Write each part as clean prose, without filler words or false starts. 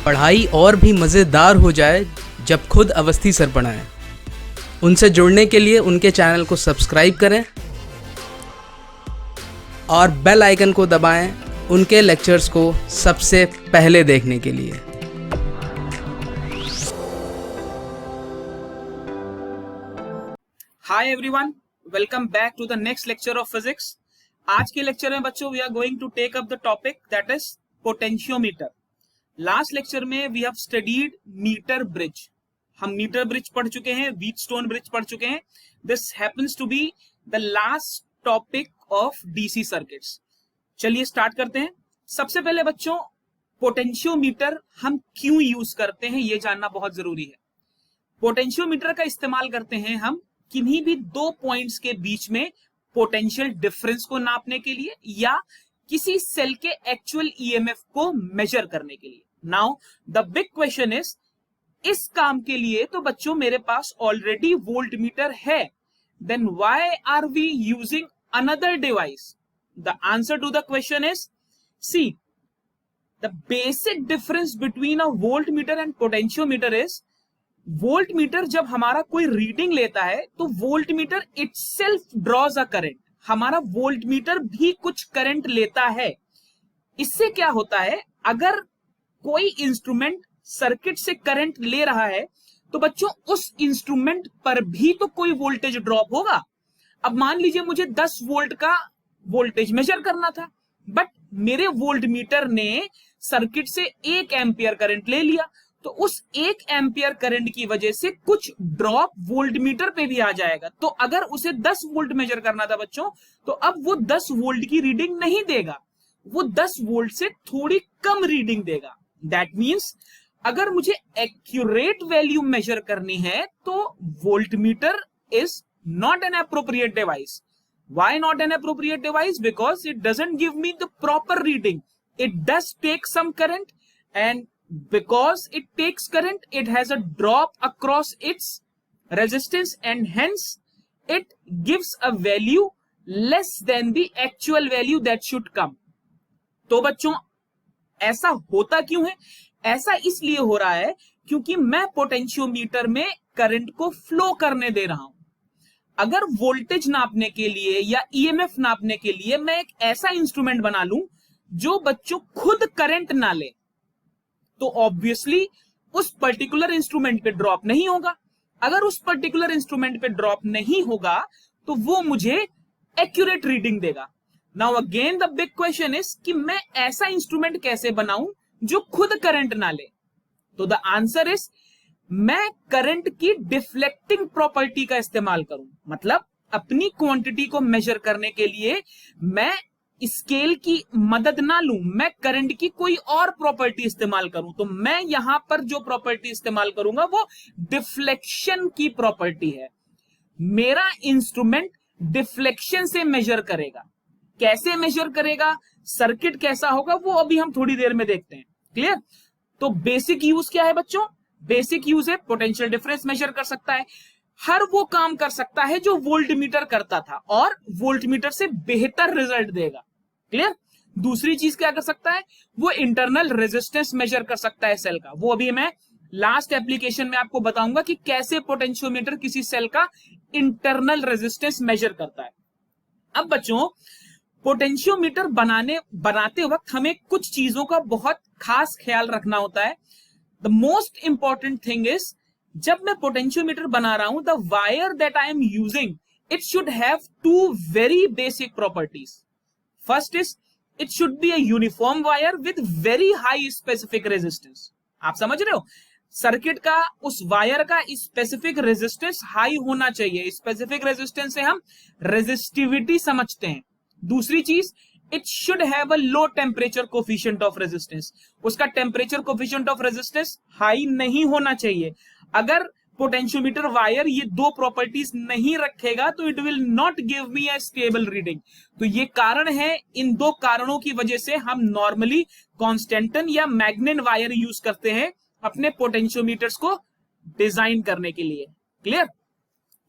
पढ़ाई और भी मज़ेदार हो जाए जब खुद अवस्थी सर पढ़ाएं। उनसे जुड़ने के लिए उनके चैनल को सब्सक्राइब करें और बेल आइकन को दबाएं उनके लेक्चर्स को सबसे पहले देखने के लिए। Hi everyone, welcome back to the next lecture of physics. आज के लेक्चर में बच्चों we are going to take up the topic that is potentiometer. Last lecture में we have studied meter bridge. हम मीटर ब्रिज पढ़ चुके हैं, Wheatstone bridge पढ़ चुके हैं। This happens to be the last topic of DC circuits. चलिए start करते हैं। सबसे पहले बच्चों, पोटेंशियोमीटर हम क्यों यूज करते हैं ये जानना बहुत जरूरी है। पोटेंशियोमीटर का इस्तेमाल करते हैं हम किन्हीं भी दो पॉइंट्स के बीच में पोटेंशियल डिफरेंस को नापने के लिए या किसी सेल के एक्चुअल ईएमएफ को मेजर करने के लिए। Now the big question is, इस काम के लिए तो बच्चों मेरे पास ऑलरेडी वोल्टमीटर है, then why are we using another device? The answer to the question is, see the basic difference between a voltmeter and potentiometer is, voltmeter जब हमारा कोई रीडिंग लेता है तो voltmeter itself draws a current. हमारा voltmeter भी कुछ current लेता है। इससे क्या होता है, अगर कोई इंस्ट्रूमेंट सर्किट से करंट ले रहा है तो बच्चों उस इंस्ट्रूमेंट पर भी तो कोई वोल्टेज ड्रॉप होगा। अब मान लीजिए मुझे 10 वोल्ट का वोल्टेज मेजर करना था, बट मेरे वोल्टमीटर ने सर्किट से 1 एम्पियर करंट ले लिया, तो उस 1 एम्पियर करंट की वजह से कुछ ड्रॉप वोल्टमीटर पे भी आ जाएगा। तो अगर उसे 10 वोल्ट मेजर करना था बच्चों, तो अब वो 10 वोल्ट की रीडिंग नहीं देगा, वो 10 वोल्ट से थोड़ी कम रीडिंग देगा। दैट मींस अगर मुझे एक्यूरेट वैल्यू मेजर करनी है तो voltmeter is not an appropriate device. Why not an appropriate device? Because it doesn't give me the proper reading. It does take some current, and because it takes current, it has a drop across its resistance and hence it gives a value less than the actual value that should come. तो बच्चों ऐसा होता क्यों है? ऐसा इसलिए हो रहा है क्योंकि मैं पोटेंशियोमीटर में करंट को फ्लो करने दे रहा हूं। अगर वोल्टेज नापने के लिए या ईएमएफ नापने के लिए मैं एक ऐसा इंस्ट्रूमेंट बना लूं जो बच्चों खुद करंट ना ले, तो ऑब्वियसली उस पर्टिकुलर इंस्ट्रूमेंट पे ड्रॉप नहीं होगा। अगर उस पर्टिकुलर इंस्ट्रूमेंट पे ड्रॉप नहीं होगा तो वो मुझे एक्यूरेट रीडिंग देगा। Now again the big question is कि मैं ऐसा इंस्ट्रूमेंट कैसे बनाऊं जो खुद करंट ना ले? तो द आंसर इज, मैं करंट की डिफ्लेक्टिंग प्रॉपर्टी का इस्तेमाल करूं। मतलब अपनी क्वांटिटी को मेजर करने के लिए मैं स्केल की मदद ना लूं, मैं करंट की कोई और प्रॉपर्टी इस्तेमाल करूं। तो मैं यहां पर जो प्रॉपर्टी इस्तेमाल करूंगा वो डिफ्लेक्शन की प्रॉपर्टी है। मेरा इंस्ट्रूमेंट डिफ्लेक्शन से मेजर करेगा। कैसे मेजर करेगा, सर्किट कैसा होगा, वो अभी हम थोड़ी देर में देखते हैं। क्लियर? तो बेसिक यूज क्या है बच्चों? बेसिक यूज है पोटेंशियल डिफरेंस मेजर कर सकता है, हर वो काम कर सकता है जो वोल्टमीटर करता था और वोल्टमीटर से बेहतर रिजल्ट देगा। क्लियर? दूसरी चीज क्या कर सकता है, वो इंटरनल रेजिस्टेंस मेजर कर सकता है सेल का। वो अभी मैं लास्ट एप्लीकेशन में आपको बताऊंगा कि कैसे पोटेंशियोमीटर किसी सेल का इंटरनल रेजिस्टेंस मेजर करता है। अब बच्चों पोटेंशियोमीटर बनाते वक्त हमें कुछ चीजों का बहुत खास ख्याल रखना होता है। The most important thing is, जब मैं पोटेंशियोमीटर बना रहा हूं, the wire that I am using, it should have 2 very basic properties. First is, it should be a uniform wire with very high specific resistance. आप समझ रहे हो? Circuit का, उस वायर का स्पेसिफिक रेजिस्टेंस हाई होना चाहिए। स्पेसिफिक रेजिस्टेंस से हम रेजिस्टिविटी समझते हैं। दूसरी चीज, it should have a low temperature coefficient of resistance. उसका temperature coefficient of resistance high नहीं होना चाहिए। अगर पोटेंशियोमीटर वायर ये 2 प्रॉपर्टीज नहीं रखेगा तो it will not give me a stable reading. तो ये कारण है, इन 2 कारणों की वजह से हम नॉर्मली कॉन्स्टेंटन या मैग्नेट वायर यूज करते हैं अपने पोटेंशियोमीटर्स को डिजाइन करने के लिए। क्लियर?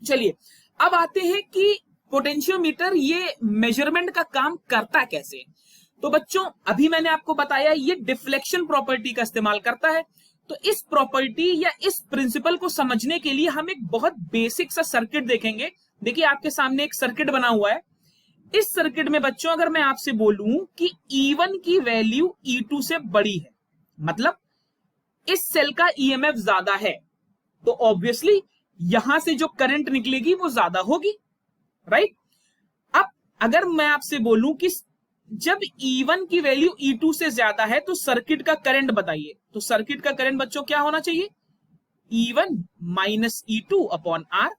चलिए अब आते हैं कि पोटेंशियोमीटर ये मेजरमेंट का काम करता कैसे। तो बच्चों अभी मैंने आपको बताया ये डिफ्लेक्शन प्रॉपर्टी का इस्तेमाल करता है। तो इस प्रॉपर्टी या इस प्रिंसिपल को समझने के लिए हम एक बहुत बेसिक सा सर्किट देखेंगे। देखिए आपके सामने एक सर्किट बना हुआ है। इस सर्किट में बच्चों अगर मैं आपसे बोलूं कि E1 की वैल्यू E2 से बड़ी है, मतलब इस सेल का ईएमएफ ज्यादा है, तो ऑब्वियसली यहां से जो करंट निकलेगी वो ज्यादा होगी, राइट। अब अगर मैं आपसे बोलूं कि जब E1 की वैल्यू E2 से ज्यादा है तो सर्किट का करंट बताइए, तो सर्किट का करंट बच्चों क्या होना चाहिए? E1 minus E2 upon R।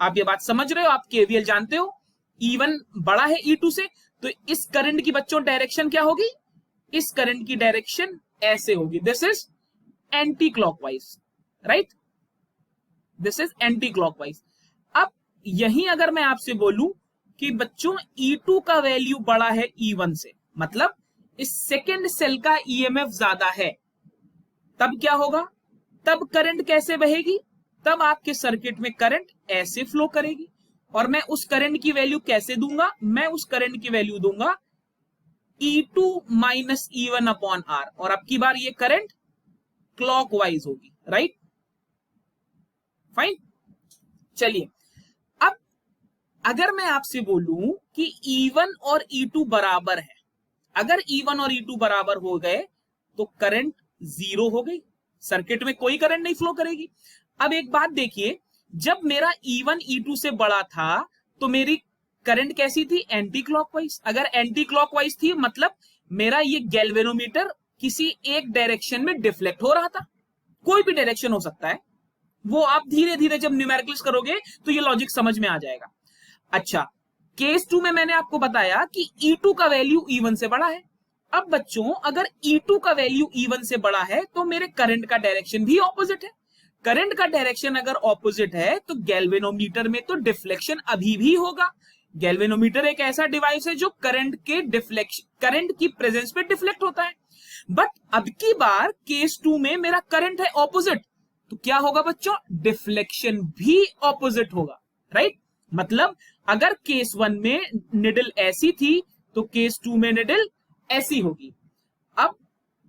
आप ये बात समझ रहे हो, आप केवीएल जानते हो। E1 बड़ा है E2 से, तो इस करंट की बच्चों डायरेक्शन क्या होगी? इस करंट की डायरेक्शन ऐसे होगी, this is anti clockwise, right, this is anti clockwise. अब यही अगर मैं आपसे बोलूं कि बच्चों E2 का वैल्यू बड़ा है E1 से, मतलब इस सेकेंड सेल का ईएमएफ ज्यादा है, तब क्या होगा? तब करंट कैसे बहेगी? तब आपके सर्किट में करंट ऐसे फ्लो करेगी। और मैं उस करंट की वैल्यू कैसे दूंगा? मैं उस करंट की वैल्यू दूंगा E2 minus E1 upon R, और अब की बार ये करंट क्लॉकवाइज होगी, राइट, फाइन। चलिए अब अगर मैं आपसे बोलूं कि E1 और E2 बराबर है, अगर E1 और E2 बराबर हो गए तो करंट जीरो हो गई, सर्किट में कोई करंट नहीं फ्लो करेगी। अब एक बात देखिए, जब मेरा E1 E2 से बड़ा था तो मेरी करंट कैसी थी? Anti clockwise. अगर एंटी क्लॉकवाइज थी मतलब मेरा ये गैल्वेनोमीटर किसी एक डायरेक्शन में डिफ्लेक्ट हो रहा था। कोई भी डायरेक्शन हो सकता है, वो आप धीरे धीरे जब न्यूमेरिकल्स करोगे तो ये लॉजिक समझ में आ जाएगा। अच्छा, केस 2 में मैंने आपको बताया कि E2 का वैल्यू E1 से बड़ा है। अब बच्चों अगर E2 का वैल्यू E1 से बड़ा है तो मेरे करंट का डायरेक्शन भी ऑपोजिट है। करंट का डायरेक्शन अगर ऑपोजिट है तो गैल्वेनोमीटर में तो डिफ्लेक्शन अभी भी होगा। गैल्वेनोमीटर एक ऐसा डिवाइस है जो करंट की प्रेजेंस पे डिफ्लेक्ट होता है। बट अब की बार केस 2 में मेरा करंट है ऑपोजिट, तो क्या होगा बच्चों? डिफ्लेक्शन भी ऑपोजिट होगा, राइट। मतलब अगर केस 1 में निडल ऐसी थी तो केस 2 में निडल ऐसी होगी। अब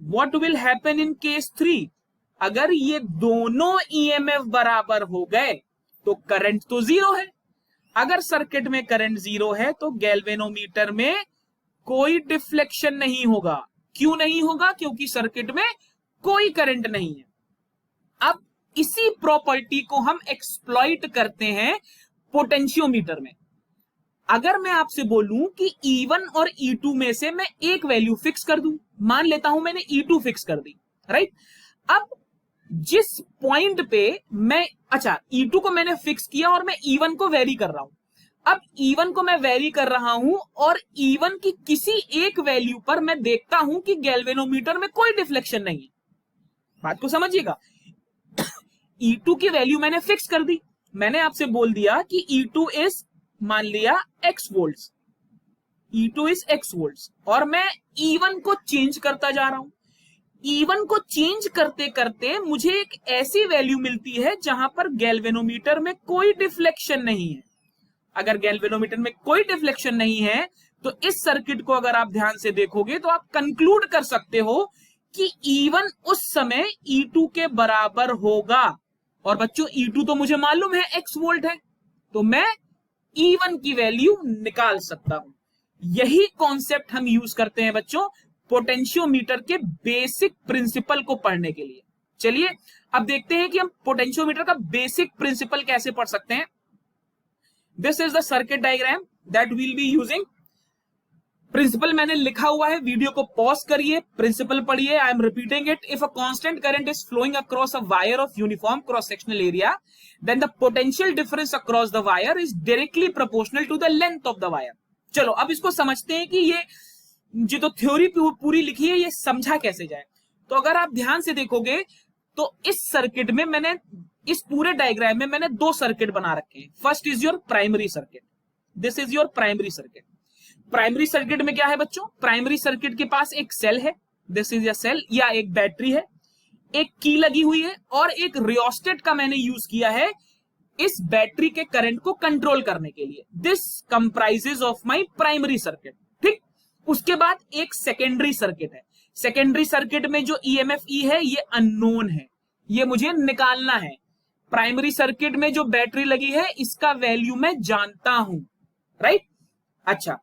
what will happen in case 3? अगर ये दोनों ईएमएफ बराबर हो गए तो करंट तो जीरो है। अगर सर्किट में करंट जीरो है तो गैल्वेनोमीटर में कोई डिफ्लेक्शन नहीं होगा। क्यों नहीं होगा? क्योंकि सर्किट में कोई करंट नहीं है। अब इसी प्रॉपर्टी को हम एक्सप्लॉइट करते हैं पोटेंशियोमीटर में। अगर मैं आपसे बोलूं कि E1 और E2 में से मैं एक वैल्यू फिक्स कर दूं, मान लेता हूं मैंने E2 फिक्स कर दी, राइट। अब जिस पॉइंट पे मैं, अच्छा E2 को मैंने फिक्स किया और मैं E1 को वेरी कर रहा हूं। अब E1 को मैं वेरी कर रहा हूं और E1 की किसी एक वैल्यू पर मैं देखता हूं कि गैल्वेनोमीटर में कोई डिफ्लेक्शन नहीं है। बात को समझिएगा, E2 की वैल्यू मैंने फिक्स कर दी। मैंने आपसे बोल दिया कि E2 इज, मान लिया x volts, E2 is x volts, और मैं E1 को चेंज करता जा रहा हूं। E1 को चेंज करते करते मुझे एक ऐसी वैल्यू मिलती है जहां पर गैल्वेनोमीटर में कोई डिफ्लेक्शन नहीं है। अगर गैल्वेनोमीटर में कोई डिफ्लेक्शन नहीं है तो इस सर्किट को अगर आप ध्यान से देखोगे तो आप कंक्लूड कर सकते हो कि E1 उस समय E2 के बराबर होगा। और बच्चों E2 तो मुझे मालूम है x वोल्ट है, तो मैं E1 की वैल्यू निकाल सकता हूं। यही कॉन्सेप्ट हम यूज करते हैं बच्चों पोटेंशियोमीटर के बेसिक प्रिंसिपल को पढ़ने के लिए। चलिए अब देखते हैं कि हम पोटेंशियोमीटर का बेसिक प्रिंसिपल कैसे पढ़ सकते हैं। This is the circuit diagram that will be using. Principle मैंने लिखा हुआ है, वीडियो को पॉज करिए, प्रिंसिपल पढ़िए। I am repeating it. If a constant current is flowing across a wire of uniform cross sectional area, then the potential difference across the wire is directly proportional to the length of the wire. चलो अब इसको समझते हैं कि ये जो तो theory पूरी लिखी है ये समझा कैसे जाए। तो अगर आप ध्यान से देखोगे तो इस सर्किट में मैंने, इस पूरे डायग्राम में मैंने दो सर्किट बना रखे हैं। First is your primary circuit, this is your primary circuit. Primary circuit में क्या है बच्चों? प्राइमरी सर्किट के पास एक सेल है, दिस इज अ सेल, या एक बैटरी है, एक की लगी हुई है और एक रियोस्टेट का मैंने यूज किया है इस बैटरी के करंट को कंट्रोल करने के लिए। This comprises of my primary circuit. ठीक, उसके बाद एक सेकेंडरी सर्किट है। सेकेंडरी सर्किट में जो ईएमएफ ई है ये अननोन है, ये मुझे निकालना है। प्राइमरी सर्किट में जो बैटरी लगी है इसका वैल्यू मैं जानता हूं, राइट। अच्छा,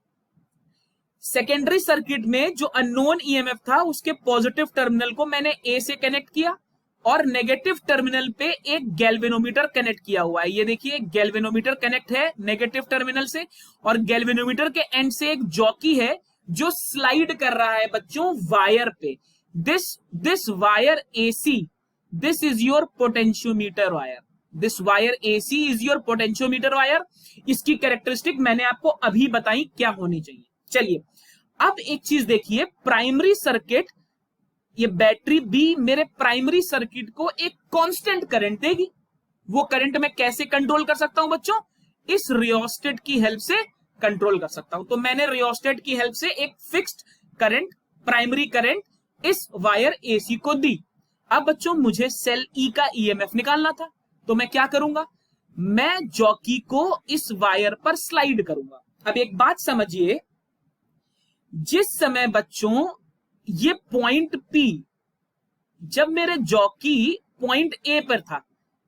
सेकेंडरी सर्किट में जो अननोन ईएमएफ था उसके पॉजिटिव टर्मिनल को मैंने ए से कनेक्ट किया और नेगेटिव टर्मिनल पे एक गैल्वेनोमीटर कनेक्ट किया हुआ है। ये देखिए गैल्वेनोमीटर कनेक्ट है नेगेटिव टर्मिनल से और गैल्वेनोमीटर के एंड से एक जॉकी है जो स्लाइड कर रहा है बच्चों वायर पे। This wire AC, this is your potentiometer wire. This wire AC is your potentiometer wire. इसकी कैरेक्टरिस्टिक मैंने आपको अभी बताई क्या होनी चाहिए। चलिए अब एक चीज देखिए, प्राइमरी सर्किट, ये बैटरी बी मेरे प्राइमरी सर्किट को एक कांस्टेंट करंट देगी। वो करंट मैं कैसे कंट्रोल कर सकता हूं बच्चों? इस रियोस्टेट की हेल्प से कंट्रोल कर सकता हूं। तो मैंने रियोस्टेट की हेल्प से एक फिक्स्ड करंट, प्राइमरी करंट इस वायर एसी को दी। अब बच्चों मुझे सेल ई का ईएमएफ निकालना था, तो मैं क्या करूंगा? मैं जॉकी को इस वायर पर स्लाइड करूंगा। अब एक बात समझिए, जिस समय बच्चों ये पॉइंट पी, जब मेरे जॉकी पॉइंट ए पर था,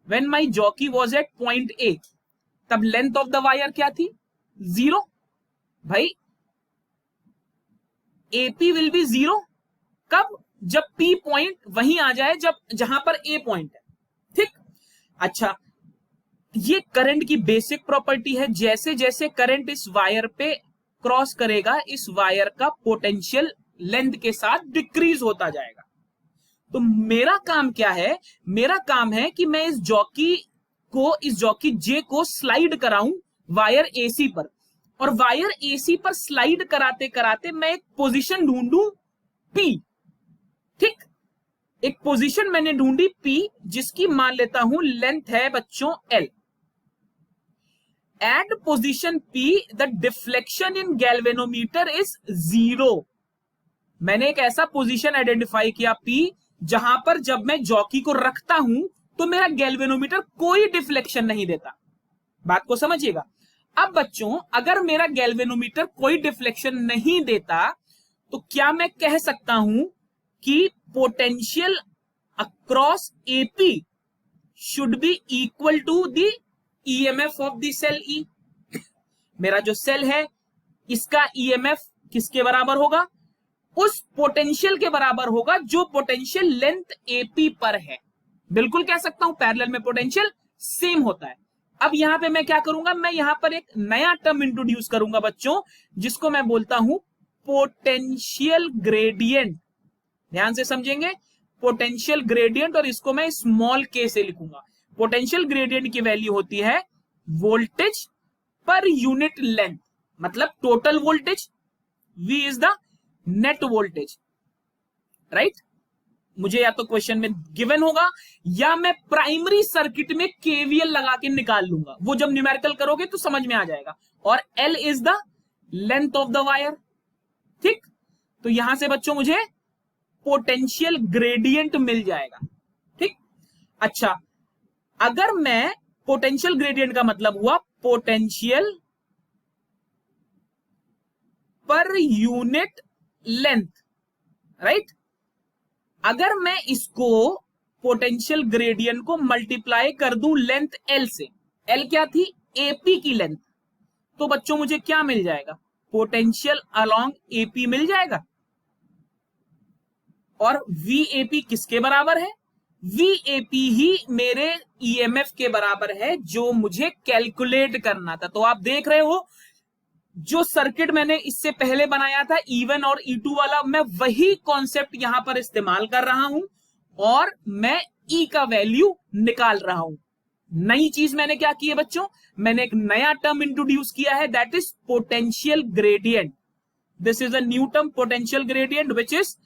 when my jockey was at point A, तब लेंथ ऑफ द वायर क्या थी? 0। भाई एपी विल बी 0 कब? जब पी पॉइंट वहीं आ जाए जब जहां पर ए पॉइंट है, ठीक। अच्छा, ये करंट की बेसिक प्रॉपर्टी है, जैसे जैसे करंट इस वायर पे क्रॉस करेगा इस वायर का पोटेंशियल लेंथ के साथ डिक्रीज होता जाएगा। तो मेरा काम क्या है? मेरा काम है कि मैं इस जॉकी जे को स्लाइड कराऊं वायर एसी पर, और वायर एसी पर स्लाइड कराते कराते मैं एक पोजीशन ढूंढूं पी, ठीक। एक पोजीशन मैंने ढूंढी पी, जिसकी मान लेता हूं लेंथ है बच्चों L. At position P the deflection in galvanometer is 0। मैंने एक ऐसा पोजीशन आइडेंटिफाई किया पी, जहां पर जब मैं जॉकी को रखता हूं तो मेरा गैल्वेनोमीटर कोई डिफ्लेक्शन नहीं देता। बात को समझिएगा। अब बच्चों अगर मेरा गैल्वेनोमीटर कोई डिफ्लेक्शन नहीं देता तो क्या मैं कह सकता हूं कि potential across AP should be equal to the EMF of the cell E. मेरा जो सेल है इसका ईएमएफ किसके बराबर होगा? उस पोटेंशियल के बराबर होगा जो पोटेंशियल लेंथ एपी पर है। बिल्कुल कह सकता हूं पैरेलल में पोटेंशियल सेम होता है। अब यहां पे मैं क्या करूंगा? मैं यहां पर एक नया टर्म इंट्रोड्यूस करूंगा बच्चों, जिसको मैं बोलता हूं पोटेंशियल ग्रेडियंट। ध्यान से समझेंगे, पोटेंशियल ग्रेडियंट, और इसको मैं स्मॉल के से लिखूंगा। पोटेंशियल ग्रेडियंट की वैल्यू होती है वोल्टेज पर यूनिट लेंथ, मतलब total voltage, V is the net voltage, right. मुझे या तो क्वेश्चन में गिवन होगा या मैं प्राइमरी सर्किट में केवीएल लगा के निकाल लूंगा। वो जब न्यूमेरिकल करोगे तो समझ में आ जाएगा। और L is the length of the wire, ठीक। तो यहां से बच्चों मुझे पोटेंशियल ग्रेडियंट मिल जाएगा, ठीक। अच्छा, अगर मैं पोटेंशियल ग्रेडियंट का मतलब हुआ potential per unit length, right. अगर मैं इसको पोटेंशियल ग्रेडियंट को मल्टीप्लाई कर दूं लेंथ एल से, एल क्या थी? एपी की लेंथ, तो बच्चों मुझे क्या मिल जाएगा? पोटेंशियल अलोंग एपी मिल जाएगा। और वीएपी किसके बराबर है? वीएपी ही मेरे ईएमएफ के बराबर है जो मुझे कैलकुलेट करना था। तो आप देख रहे हो जो सर्किट मैंने इससे पहले बनाया था E1 और E2 वाला, मैं वही कॉन्सेप्ट यहां पर इस्तेमाल कर रहा हूं और मैं E का वैल्यू निकाल रहा हूं। नई चीज मैंने क्या की है बच्चों? मैंने एक नया टर्म इंट्रोड्यूस किया है, that is potential gradient. This is a new term, potential gradient, which is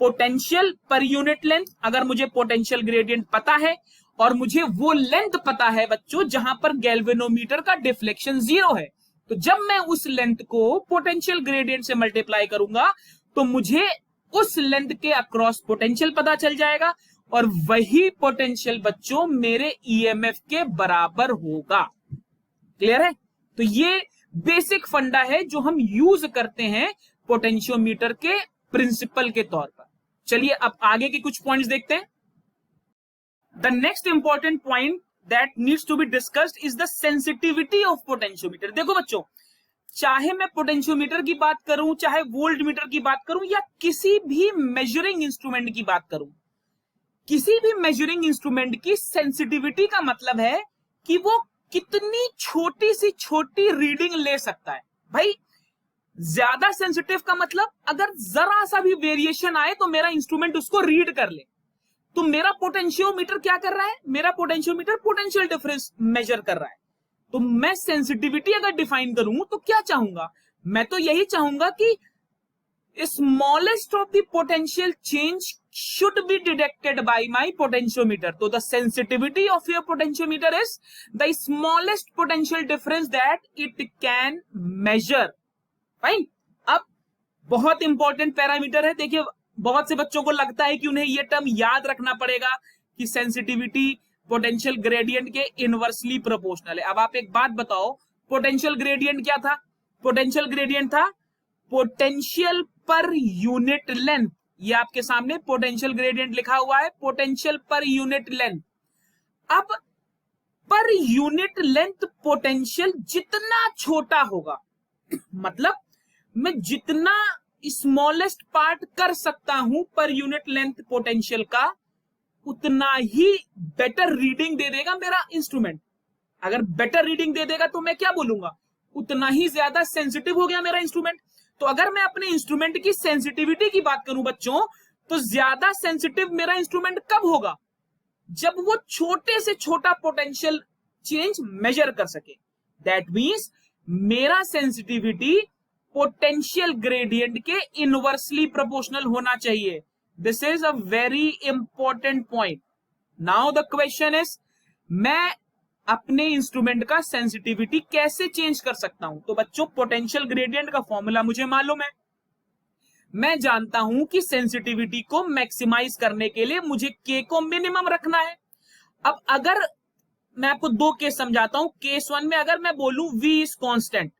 potential per unit length. अगर मुझे पोटेंशियल ग्रेडियंट पता है और मुझे वो लेंथ पता है बच्चों जहां पर गैल्वेनोमीटर का डिफ्लेक्शन 0 है, तो जब मैं उस लेंथ को पोटेंशियल ग्रेडियंट से मल्टीप्लाई करूंगा तो मुझे उस लेंथ के अक्रॉस पोटेंशियल पता चल जाएगा और वही पोटेंशियल बच्चों मेरे ईएमएफ के बराबर होगा। क्लियर है? तो ये बेसिक फंडा है जो हम यूज करते हैं पोटेंशियोमीटर के प्रिंसिपल के तौर पर। चलिए अब आगे के कुछ पॉइंट्स देखते हैं। The next important point that needs to be discussed is the sensitivity of potentiometer. देखो बच्चों, चाहे मैं पोटेंशियोमीटर की बात करूं, चाहे वोल्ट मीटर की बात करूं, या किसी भी मेजरिंग इंस्ट्रूमेंट की बात करूं, किसी भी मेजरिंग इंस्ट्रूमेंट की सेंसिटिविटी का मतलब है कि वो कितनी छोटी सी छोटी रीडिंग ले सकता है। भाई ज्यादा सेंसिटिव का मतलब अगर जरा सा भी वेरिएशन आए तो मेरा इंस्ट्रूमेंट उसको रीड कर ले। तो मेरा पोटेंशियोमीटर क्या कर रहा है? मेरा पोटेंशियोमीटर पोटेंशियल डिफरेंस मेजर कर रहा है। तो मैं सेंसिटिविटी अगर डिफाइन करूं तो क्या चाहूंगा? मैं तो यही चाहूंगा कि smallest of the potential change should be detected by my potentiometer. So the sensitivity of your potentiometer is the smallest potential difference that it can measure. Fine. अब बहुत इंपॉर्टेंट पैरामीटर है। देखिए, बहुत से बच्चों को लगता है कि उन्हें यह टर्म याद रखना पड़ेगा कि सेंसिटिविटी पोटेंशियल ग्रेडियंट के इनवर्सली प्रोपोर्शनल है। अब आप एक बात बताओ, पोटेंशियल ग्रेडियंट क्या था? पोटेंशियल ग्रेडियंट था पोटेंशियल पर यूनिट लेंथ। ये आपके सामने पोटेंशियल ग्रेडियंट लिखा हुआ है, पोटेंशियल पर यूनिट लेंथ। अब पर यूनिट लेंथ पोटेंशियल जितना छोटा होगा, मतलब मैं जितना स्मॉलेस्ट पार्ट कर सकता हूं पर यूनिट लेंथ पोटेंशियल का, उतना ही बेटर रीडिंग दे देगा मेरा इंस्ट्रूमेंट। अगर बेटर रीडिंग दे देगा तो मैं क्या बोलूंगा? उतना ही ज्यादा सेंसिटिव हो गया मेरा इंस्ट्रूमेंट। तो अगर मैं अपने इंस्ट्रूमेंट की सेंसिटिविटी की बात करूं बच्चों, तो ज्यादा सेंसिटिव मेरा इंस्ट्रूमेंट कब होगा? जब वो छोटे से छोटा पोटेंशियल चेंज मेजर कर सके। दैट मींस मेरा सेंसिटिविटी पोटेंशियल ग्रेडियंट के इनवर्सली प्रोपोर्शनल होना चाहिए। This is a very important point. Now the question is, मैं अपने इंस्ट्रूमेंट का सेंसिटिविटी कैसे चेंज कर सकता हूं? तो बच्चों, पोटेंशियल ग्रेडियंट का फॉर्मूला मुझे मालूम है। मैं जानता हूं कि सेंसिटिविटी को मैक्सिमाइज करने के लिए मुझे के को मिनिमम रखना है। अब अगर मैं आपको दो केस समझाता हूं। केस वन में अगर मैं बोलूं V इज कांस्टेंट,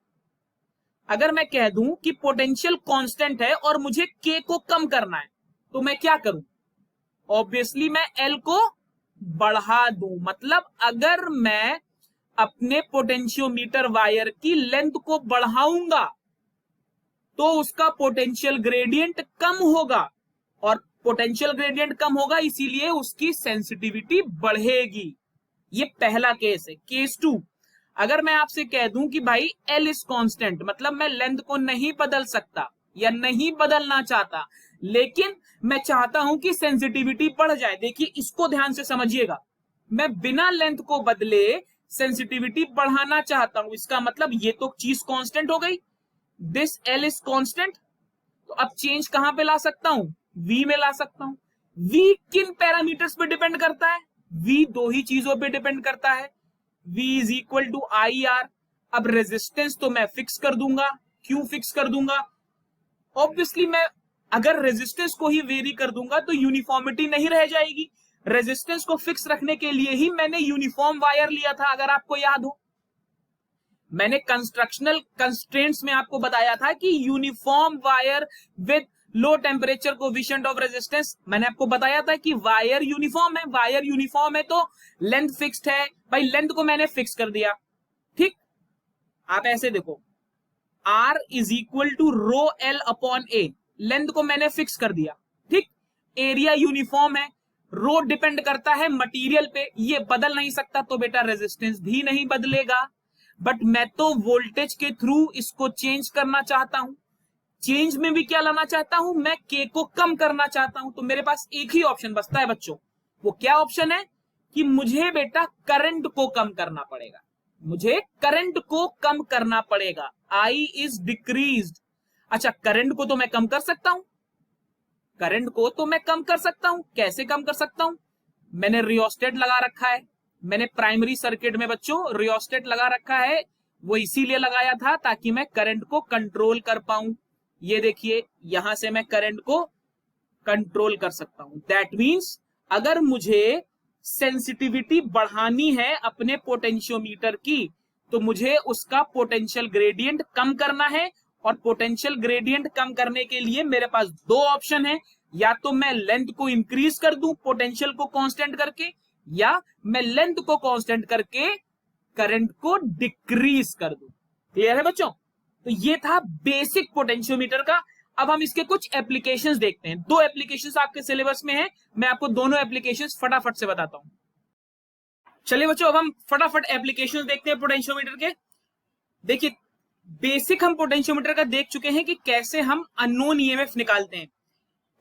अगर मैं कह दूं कि पोटेंशियल कांस्टेंट है और मुझे के को कम करना है, तो मैं क्या करूं? ऑब्वियसली मैं L को बढ़ा दूं। मतलब अगर मैं अपने पोटेंशियोमीटर वायर की लेंथ को बढ़ाऊंगा तो उसका पोटेंशियल ग्रेडियंट कम होगा, और पोटेंशियल ग्रेडियंट कम होगा इसीलिए उसकी सेंसिटिविटी बढ़ेगी। ये पहला केस है। केस टू, अगर मैं आपसे कह दूं कि भाई L इज कांस्टेंट, मतलब मैं लेंथ को नहीं बदल सकता या नहीं बदलना चाहता, लेकिन मैं चाहता हूं कि सेंसिटिविटी बढ़ जाए। देखिए, इसको ध्यान से समझिएगा। मैं बिना लेंथ को बदले सेंसिटिविटी बढ़ाना चाहता हूं। इसका मतलब ये तो चीज कांस्टेंट हो गई, दिस L इज कांस्टेंट। तो अब चेंज कहां पे ला सकता हूं? V में ला सकता हूं। V किन पैरामीटर्स पे डिपेंड करता है? V दो ही चीजों पे डिपेंड करता है। V is equal to IR। अब रेजिस्टेंस तो मैं फिक्स कर दूंगा। क्यों फिक्स कर दूंगा? ऑब्वियसली मैं अगर रेजिस्टेंस को ही वेरी कर दूंगा तो यूनिफॉर्मिटी नहीं रह जाएगी। रेजिस्टेंस को फिक्स रखने के लिए ही मैंने यूनिफॉर्म वायर लिया था, अगर आपको याद हो। मैंने कंस्ट्रक्शनल कंस्ट्रेंट्स में आपको बताया था कि uniform wire with low temperature coefficient of resistance, मैंने आपको बताया था कि वायर यूनिफॉर्म है। वायर यूनिफॉर्म है तो लेंथ फिक्स्ड है। भाई लेंथ को मैंने फिक्स कर दिया। ठीक, आप ऐसे देखो, R is equal to rho L upon A। Length को मैंने फिक्स कर दिया। ठीक, एरिया यूनिफॉर्म है, रो डिपेंड करता है मटेरियल पे, ये बदल नहीं सकता, तो बेटा रेजिस्टेंस भी नहीं बदलेगा। बट मैं तो वोल्टेज के थ्रू इसको चेंज करना चाहता हूं। चेंज में भी क्या लाना चाहता हूं? मैं के को कम करना चाहता हूं। तो मेरे पास एक ही ऑप्शन बचता है बच्चों। वो क्या ऑप्शन है? कि मुझे बेटा करंट को कम करना पड़ेगा। मुझे करंट को कम करना पड़ेगा। I is decreased. अच्छा, करंट को तो मैं कम कर सकता हूं। करंट को तो मैं कम कर सकता हूं। कैसे कम कर सकता हूं? मैंने रियोस्टेट लगा रखा है। मैंने प्राइमरी सर्किट में बच्चों रियोस्टेट लगा रखा है। वो इसीलिए लगाया था ताकि मैं करंट को कंट्रोल कर पाऊं। ये देखिए, यहां से मैं करंट को कंट्रोल कर सकता हूं। दैट मींस अगर मुझे सेंसिटिविटी बढ़ानी है अपने पोटेंशियोमीटर की, तो मुझे उसका पोटेंशियल ग्रेडियंट कम करना है और पोटेंशियल ग्रेडियंट कम करने के लिए मेरे पास दो ऑप्शन है, या तो मैं लेंथ को इंक्रीज कर दूं पोटेंशियल को कांस्टेंट करके, या मैं लेंथ को कांस्टेंट करके करंट को डिक्रीज कर दूं। क्लियर है बच्चों? तो ये था बेसिक पोटेंशियोमीटर का। अब हम इसके कुछ एप्लीकेशंस देखते हैं। दो एप्लीकेशंस आपके सिलेबस में है, मैं आपको दोनों एप्लीकेशंस फटाफट से बताता हूं। चलिए बच्चों, अब हम फटाफट एप्लीकेशंस देखते हैं पोटेंशियोमीटर के। देखिए, बेसिक हम पोटेंशियोमीटर का देख चुके हैं कि कैसे हम अननोन ईएमएफ निकालते हैं।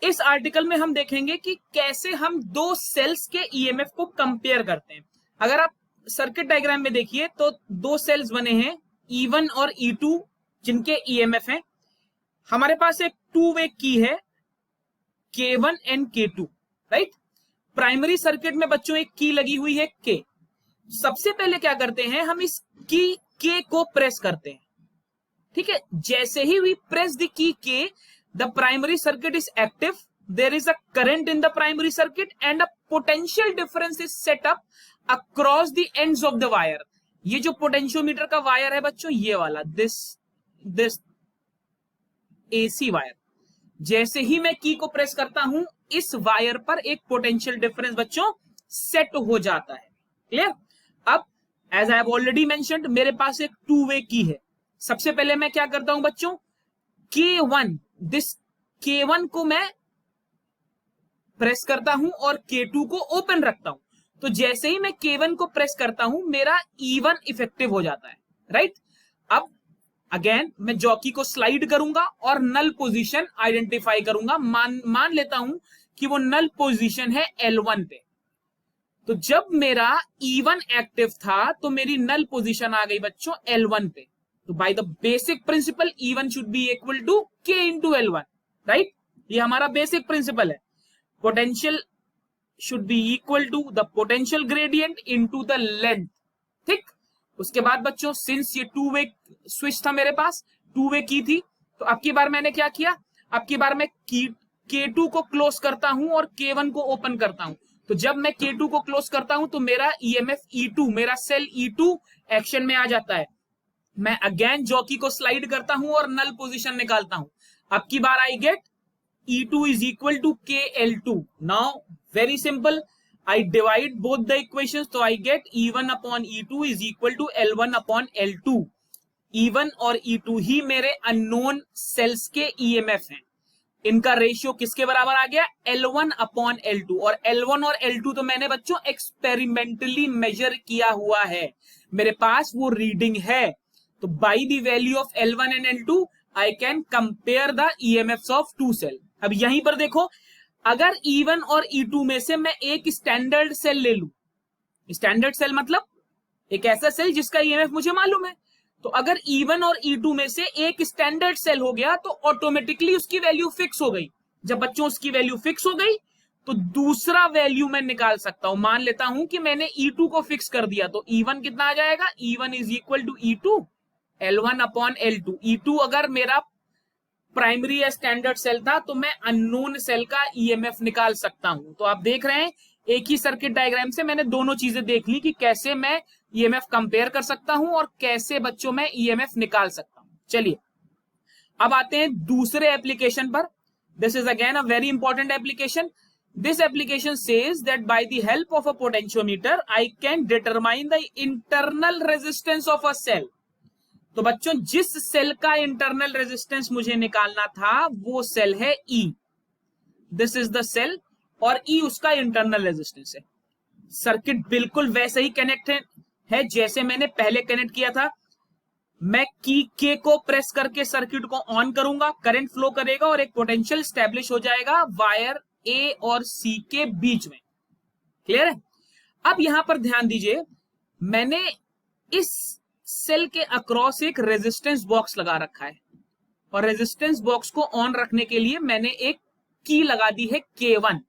इस आर्टिकल में हम देखेंगे कि कैसे हम दो सेल्स के ईएमएफ को कंपेयर करते हैं। अगर आप सर्किट डायग्राम में देखिए तो दो सेल्स बने हैं E1 और E2 जिनके ईएमएफ हैं। हमारे पास एक टू वे की है K1 and K2, right. Primary circuit में बच्चों एक की लगी हुई है K। सबसे पहले क्या करते हैं, हम इस की K को प्रेस करते हैं, ठीक है। जैसे ही we press the key K, the primary circuit is active, there is a current in the primary circuit and a potential difference is set up across the ends of the wire। ये जो potentiometer का wire है बच्चों, ये वाला this AC wire, जैसे ही मैं की को प्रेस करता हूं इस वायर पर एक पोटेंशियल डिफरेंस बच्चों सेट हो जाता है। क्लियर? अब as I have already mentioned, मेरे पास एक टू वे की है। सबसे पहले मैं क्या करता हूं बच्चों, K1, दिस K1 को मैं प्रेस करता हूं और K2 को ओपन रखता हूं। तो जैसे ही मैं K1 को प्रेस करता हूं मेरा E1 इफेक्टिव हो जाता है, राइट। अब अगेन मैं जॉकी को स्लाइड करूंगा और नल पोजीशन आइडेंटिफाई करूंगा। मान लेता हूं कि वो नल पोजीशन है L1 पे। तो जब मेरा E1 एक्टिव था तो मेरी नल पोजीशन आ गई बच्चों L1 पे। तो by the basic principle E1 should be equal to K into L1, right. ये हमारा बेसिक प्रिंसिपल है। Potential should be equal to the potential gradient into the length, ठीक। उसके बाद बच्चों, सिंस ये टू वे स्विच था मेरे पास, टू वे की थी, तो अब की बार मैंने क्या किया, अब की बार मैं K2 को क्लोज करता हूं और K1 को ओपन करता हूं। तो जब मैं K2 को क्लोज करता हूं तो मेरा EMF E2, मेरा सेल E2 एक्शन में आ जाता है। मैं अगेन जॉकी को स्लाइड करता हूं और नल पोजीशन निकालता हूं। अब की बार I get E2 is equal to KL2। Now very simple, I divide both the equations, तो I get E1 upon E2 is equal to L1 upon L2। E1 और E2 ही मेरे अननोन सेल्स के EMF हैं। इनका ratio किसके बराबर आ गया, L1 upon L2। और L1 और L2 तो मैंने बच्चों एक्सपेरिमेंटली मेजर किया हुआ है, मेरे पास वो रीडिंग है। तो by the value of L1 and L2 I can compare the EMFs of two cell। अब यहीं पर देखो, अगर E1 और E2 में से मैं एक स्टैंडर्ड सेल ले लूं, स्टैंडर्ड सेल मतलब एक ऐसा सेल जिसका EMF मुझे मालूम है, तो अगर E1 और E2 में से एक स्टैंडर्ड सेल हो गया तो ऑटोमेटिकली उसकी वैल्यू फिक्स हो गई। जब बच्चों उसकी वैल्यू फिक्स हो गई तो दूसरा वैल्यू मैं निकाल सकता हूं। मान लेता हूं कि मैंने E2 को फिक्स कर दिया, तो E1 कितना आ जाएगा, E1 is equal to E2 L1 upon L2। E2 अगर मेरा प्राइमरी या स्टैंडर्ड सेल था तो मैं अननोन सेल का EMF निकाल सकता हूं। तो आप देख रहे हैं एक ही सर्किट डायग्राम से मैंने दोनों चीजें देख ली कि कैसे मैं EMF कंपेयर कर सकता हूं और कैसे बच्चों में EMF निकाल सकता हूं। चलिए अब आते हैं दूसरे एप्लीकेशन पर। This is again a very important application. This application says that by the help of a potentiometer I can determine the internal resistance of a cell. तो बच्चों जिस सेल का इंटरनल रेजिस्टेंस मुझे निकालना था वो सेल है E। This is the cell और E उसका इंटरनल रेजिस्टेंस है। सर्किट बिल्कुल वैसे ही कनेक्ट है जैसे मैंने पहले कनेक्ट किया था। मैं की K को प्रेस करके सर्किट को ऑन करूंगा, करंट फ्लो करेगा और एक पोटेंशियल स्टैब्लिश हो जाएगा वायर A और C के बीच में। क्लियर है? अब यहां पर ध्यान दीजिए, मैंने इस सेल के अक्रॉस एक रेजिस्टेंस बॉक्स लगा रखा है और रेजिस्टेंस बॉक्स को ऑन रखने के लिए मैंने एक की लगा दी है K1।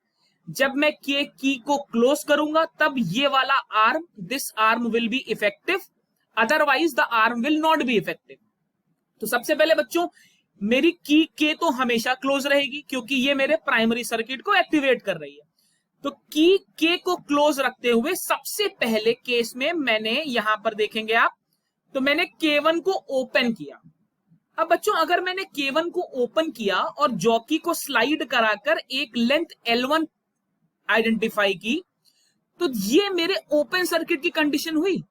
जब मैं की को क्लोज करूंगा तब ये वाला arm, this arm will be effective, otherwise the arm will not be effective. तो सबसे पहले बच्चों मेरी की K तो हमेशा क्लोज रहेगी क्योंकि ये मेरे प्राइमरी सर्किट को एक्टिवेट कर रही है। तो की K को क्लोज रखते हुए सबसे पहले केस में मैंने यहां पर देखेंगे आप, तो मैंने K1 को ओपन किया। अब बच्चों अगर मैंने K1 को ओपन किया और जॉकी को स्लाइड कराकर एक लेंथ L1 आइडेंटिफाई की, तो ये मेरे ओपन सर्किट की कंडीशन हुई,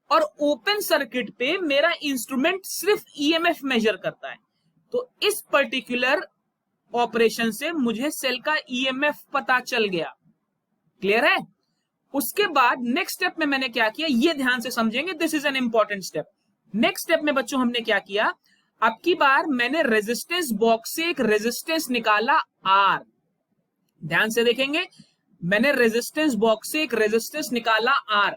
और ओपन सर्किट पे मेरा इंस्ट्रूमेंट सिर्फ ईएमएफ मेजर करता है। तो इस पर्टिकुलर ऑपरेशन से मुझे सेल का ईएमएफ पता चल गया। क्लियर है? उसके बाद नेक्स्ट स्टेप में मैंने क्या किया, ये ध्यान से समझेंगे, this is an important step. Next step में बच्चों हमने क्या किया, अब की बार मैंने रेजिस्टेंस बॉक्स से एक रेजिस्टेंस निकाला R। ध्यान से देखेंगे, मैंने रेजिस्टेंस बॉक्स से एक रेजिस्टेंस निकाला R।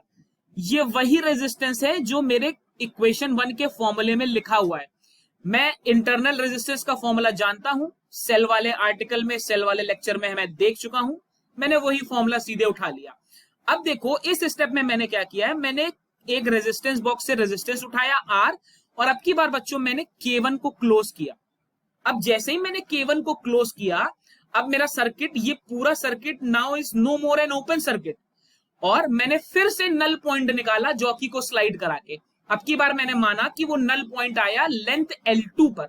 ये वही रेजिस्टेंस है जो मेरे इक्वेशन 1 के फॉर्मूले में लिखा हुआ है। मैं इंटरनल रेजिस्टेंस का फॉर्मूला जानता हूं, सेल वाले आर्टिकल में, सेल वाले लेक्चर में मैं देख चुका हूं, मैंने वही फॉर्मूला सीधे उठा लिया। अब देखो इस स्टेप में मैंने क्या किया है, मैंने एक रेजिस्टेंस बॉक्स से रेजिस्टेंस उठाया R, और अब की बार बच्चों मैंने K1 को क्लोज किया। अब जैसे ही मैंने K1 को क्लोज किया, अब मेरा सर्किट, ये पूरा circuit now is no more an open circuit, और मैंने फिर से नल पॉइंट निकाला जॉकी को स्लाइड करा के। अब की बार मैंने माना कि वो नल पॉइंट आया लेंथ L2 पर।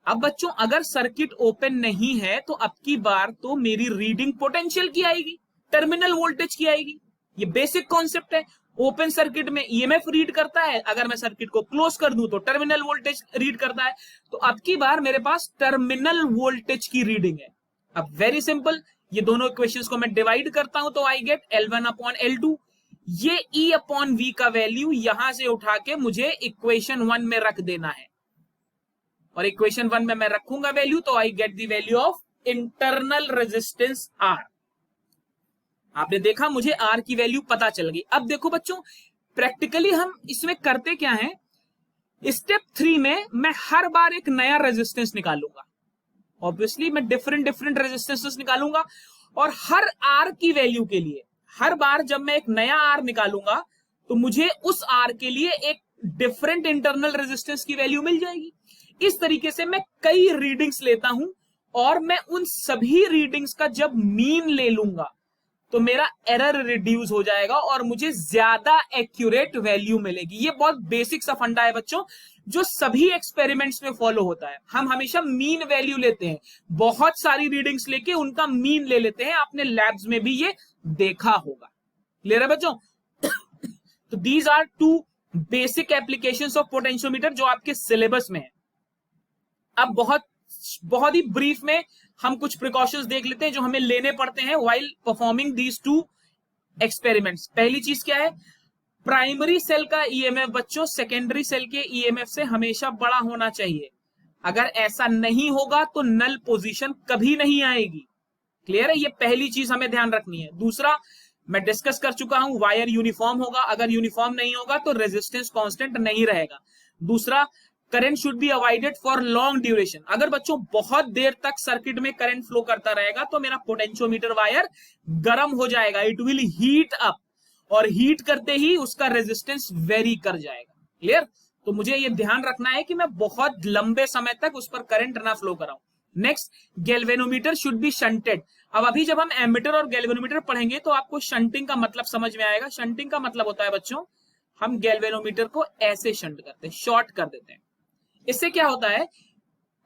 अब बच्चों अगर सर्किट ओपन नहीं है तो अब की बार तो मेरी रीडिंग पोटेंशियल की आएगी, टर्मिनल वोल्टेज की आएगी। ये बेसिक कॉन्सेप्ट है। ओपन सर्किट में ईएमएफ रीड करता है, अगर मैं सर्किट को क्लोज कर दूं तो टर्मिनल वोल्टेज रीड करता है। तो अब की बार मेरे पास टर्मिनल वोल्टेज की रीडिंग है। अब वेरी सिंपल, ये दोनों इक्वेशंस को मैं डिवाइड करता हूं तो I get L1 upon L2। ये E अपॉन V का वैल्यू यहां से उठा के मुझे इक्वेशन 1 में रख देना है, और इक्वेशन 1 में मैं रखूंगा वैल्यू, तो I get the value of internal resistance R। आपने देखा मुझे R की वैल्यू पता चल गई। अब देखो बच्चों प्रैक्टिकली हम इसमें करते क्या है, स्टेप 3 में मैं हर बार एक नया रेजिस्टेंस निकालूंगा। ऑब्वियसली मैं डिफरेंट रेजिस्टेंसेस निकालूंगा, और हर R की वैल्यू के लिए हर बार जब मैं एक नया R निकालूंगा तो मुझे उस R के लिए एक डिफरेंट इंटरनल रेजिस्टेंस की वैल्यू मिल जाएगी। इस तरीके से मैं कई रीडिंग्स लेता हूं, और मैं उन सभी रीडिंग्स का जब मीन ले लूंगा तो मेरा एरर रिड्यूस हो जाएगा और मुझे ज्यादा एक्यूरेट वैल्यू मिलेगी। ये बहुत बेसिक सा फंडा है बच्चों, जो सभी एक्सपेरिमेंट्स में फॉलो होता है। हम हमेशा मीन वैल्यू लेते हैं, बहुत सारी रीडिंग्स लेके उनका मीन ले लेते हैं। आपने लैब्स में भी ये देखा होगा। क्लियर है बच्चों? तो these are two basic applications of potentiometer जो आपके सिलेबस में है। अब बहुत ही ब्रीफ में हम कुछ प्रिकॉशंस देख लेते हैं जो हमें लेने पड़ते हैं while performing these two experiments. पहली चीज क्या है, प्राइमरी सेल का ईएमएफ बच्चों सेकेंडरी सेल के ईएमएफ से हमेशा बड़ा होना चाहिए। अगर ऐसा नहीं होगा तो नल पोजीशन कभी नहीं आएगी। क्लियर है? ये पहली चीज हमें ध्यान रखनी है। दूसरा, मैं डिस्कस कर चुका हूं, वायर यूनिफॉर्म होगा। अगर यूनिफॉर्म नहीं होगा तो रेजिस्टेंस कांस्टेंट नहीं रहेगा। दूसरा, current should be avoided for long duration. अगर बच्चों बहुत देर तक सर्किट में करंट फ्लो करता रहेगा तो मेरा पोटेंशियोमीटर वायर गर्म हो जाएगा, इट विल हीट अप, और हीट करते ही उसका रेजिस्टेंस वेरी कर जाएगा। क्लियर? तो मुझे ये ध्यान रखना है कि मैं बहुत लंबे समय तक उस पर करंट ना फ्लो कराऊं। Next, galvanometer should be shunted. अब अभी जब हम एमीटर और गैल्वेनोमीटर पढ़ेंगे तो आपको शंटिंग का मतलब समझ में आएगा। शंटिंग का मतलब होता है बच्चों, हम गैल्वेनोमीटर को ऐसे शंट करते हैं, शॉर्ट कर देते हैं। इससे क्या होता है,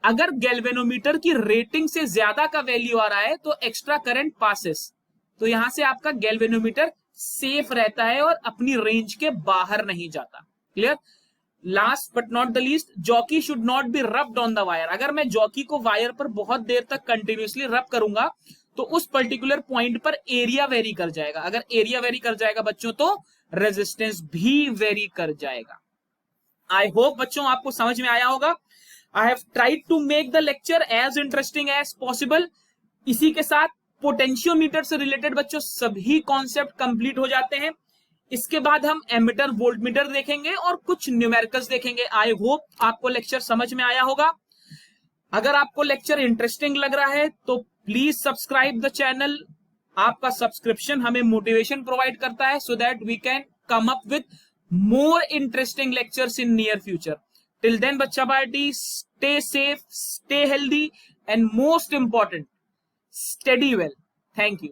अगर गैल्वेनोमीटर की रेटिंग से ज्यादा का वैल्यू आ रहा है तो एक्स्ट्रा करंट पासेस, तो यहां से आपका गैल्वेनोमीटर सेफ रहता है और अपनी रेंज के बाहर नहीं जाता। Clear? Last but not the least, jockey should not be rubbed on the wire. अगर मैं जॉकी को वायर पर बहुत देर तक कंटिन्यूअसली रब करूंगा तो उस पर्टिकुलर पॉइंट पर एरिया वेरी कर जाएगा। अगर एरिया वेरी कर जाएगा बच्चों तो रेजिस्टेंस भी वेरी कर जाएगा। आई होप बच्चों आपको समझ में आया होगा। I have tried to make the lecture as interesting as possible. इसी के साथ पोटेंशियोमीटर से रिलेटेड बच्चों सभी कॉन्सेप्ट कंप्लीट हो जाते हैं। इसके बाद हम एमीटर वोल्टमीटर देखेंगे और कुछ न्यूमेरिकल्स देखेंगे। आई होप आपको लेक्चर समझ में आया होगा। अगर आपको लेक्चर इंटरेस्टिंग लग रहा है तो प्लीज सब्सक्राइब द चैनल। आपका सब्सक्रिप्शन हमें मोटिवेशन प्रोवाइड करता है so that we can come up with more interesting lectures in near future. Till then, Bachcha Party, stay safe, stay healthy, and most important, study well. Thank you.